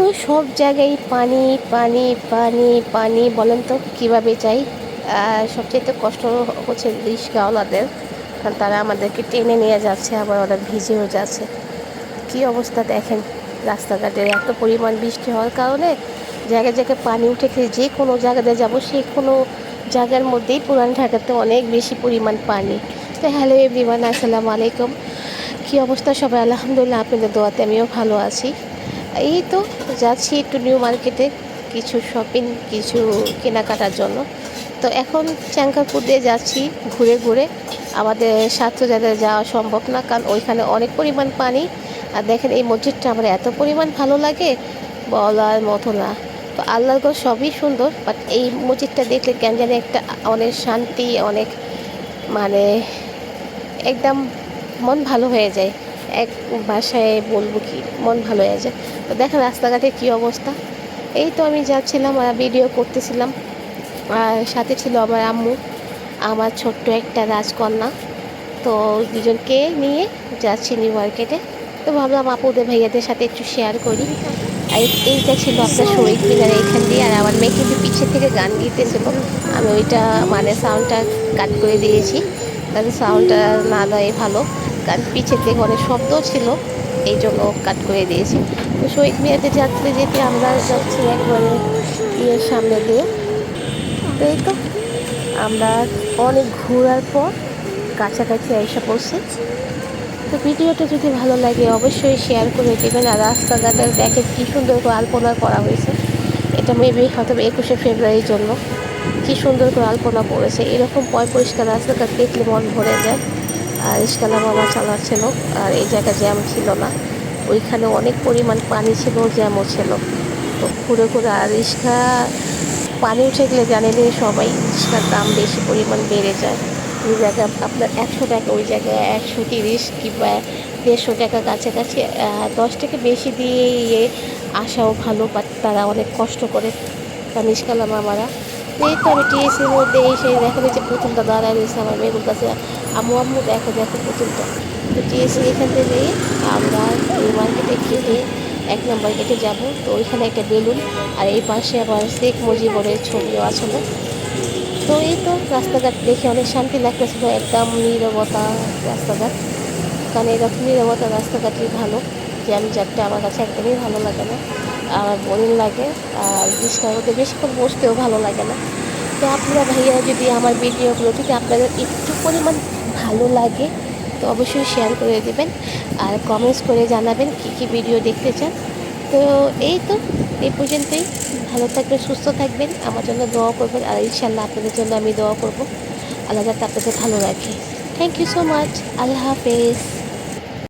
তো সব জায়গায় পানি পানি পানি পানি, বলেন তো কীভাবে চাই। আর সবচেয়ে কষ্ট হচ্ছে রিক্সাওয়ালাদের, কারণ তারা আমাদেরকে টেনে নিয়ে যাচ্ছে, আবার ওরা ভিজেও যাচ্ছে। কী অবস্থা দেখেন, রাস্তাঘাটে এত পরিমাণ বৃষ্টি হওয়ার কারণে জায়গায় জায়গায় পানি উঠে গেছে। যে কোনো জায়গাতে যাব, সে কোনো জায়গার মধ্যেই পুরান ঢাকাতে অনেক বেশি পরিমাণ পানি। তো হ্যালো এভরিওয়ান, আসসালামু আলাইকুম। কী অবস্থা সবাই? আলহামদুলিল্লাহ, আপনাদের দোয়াতে আমিও ভালো আছি। এই তো যাচ্ছি একটু নিউ মার্কেটে, কিছু শপিং, কিছু কেনাকাটার জন্য। তো এখন চাঙ্কারপুর দিয়ে যাচ্ছি ঘুরে ঘুরে। আমাদের যাদের যাওয়া সম্ভব না, কারণ ওইখানে অনেক পরিমাণ পানি। আর দেখেন এই মসজিদটা আমার এত পরিমাণ ভালো লাগে, বলার মতো না। তো আল্লাহর ঘর সবই সুন্দর, বাট এই মসজিদটা দেখলে কেন জানি একটা অনেক শান্তি, অনেক মানে একদম মন ভালো হয়ে যায়। এক ভাষায় বলবো কি, মন ভালো হয়ে যায়। তো দেখেন রাস্তাঘাটের কী অবস্থা। এই তো আমি যাচ্ছিলাম আর ভিডিও করতেছিলাম, আর সাথে ছিল আমার আম্মু, আমার ছোট্ট একটা রাজকন্যা। তো দুজনকে নিয়ে যাচ্ছি নিউ মার্কেটে। তো ভাবলাম আপুদের ভাইয়াদের সাথে একটু শেয়ার করি। আর এইটা ছিল আপনার শহীদ মিনার এইখান দিয়ে। আর আমার মেয়ে কিন্তু পিছের থেকে গান দিতেছিল, আমি ওইটা মানে সাউন্ডটা কাট করে দিয়েছি, তাহলে সাউন্ডটা না দেয় ভালো, কারণ পিছের থেকে অনেক শব্দ ছিল, এই জন্য কাট করে দিয়েছি। তো শহীদ মিনারে যেতে যেতে আমরা যাচ্ছি একবারে ইয়ের সামনে দিয়ে। তো এই তো আমরা অনেক ঘোরার পর কাছাকাছি এসে পড়ছি। তো ভিডিওটা যদি ভালো লাগে অবশ্যই শেয়ার করে দেবেন। আর রাস্তাঘাটের দেখে কী সুন্দর করে আলপনা করা হয়েছে। এটা মেবি হয়তো 21শে ফেব্রুয়ারির জন্য কী সুন্দর করে আলপনা করেছে। এরকম পরিষ্কার রাস্তাঘাট দেখলে মন ভরে যায়। আর রিক্সাওয়ালা মামা চালাচ্ছিল, আর এই জায়গায় জ্যাম ছিল না। ওইখানে অনেক পরিমাণ পানি ছিল, জ্যামও ছিল। তো ঘুরে ঘুরে, আর রিক্সা পানি উঠে গেলে জানেনই সবাই, রিক্সার দাম বেশি পরিমাণ বেড়ে যায়। ওই জায়গায় আপনার 100 টাকা, ওই জায়গায় 130 কিংবা 150 টাকা কাছাকাছি। 10 টাকা বেশি দিয়ে আসাও ভালো, বাট তারা অনেক কষ্ট করে, কারণ রিক্সাওয়ালা মামারা। এই তো আমি টিএসির মধ্যে এসে দেখা যাচ্ছে পুতুলটা দাঁড়ায় রয়েছে। আমার মেয়ে বলতেছে, আম্মু আম্মু দেখো দেখো পুতুলটা। তো টিএসি এখান থেকে আমরা এই মার্কেটে গিয়ে 1 নম্বর গেটে যাব। তো ওইখানে একটা বেলুন, আর এই পাশে আবার শেখ মুজিবুরের ছবিও আছে। তো এই তো রাস্তাঘাট দেখে অনেক শান্তি লাগতেছিল, একদম নীরবতা রাস্তাঘাট, কারণ এরকম নীরবতা রাস্তাঘাটই ভালো। জ্যাম জ্যাপটা আমার কাছে একদমই ভালো লাগে না, আর বোরিং লাগে। আর রিক্সার মধ্যে বেশিক্ষণ বসতেও ভালো লাগে না। তো আপনারা ভাইয়ারা যদি আমার ভিডিওগুলো যদি আপনাদের একটু পরিমাণ ভালো লাগে, তো অবশ্যই শেয়ার করে দেবেন, আর কমেন্টস করে জানাবেন কী কী ভিডিও দেখতে চান। তো এই তো এই পর্যন্তই। ভালো থাকবেন, সুস্থ থাকবেন, আমার জন্য দোয়া করবেন, আর ইনশাল্লাহ আপনাদের জন্য আমি দোয়া করব। আল্লাহ যাতে আপনাদের ভালো রাখে। Thank you so much. আল্লাহ হাফেজ।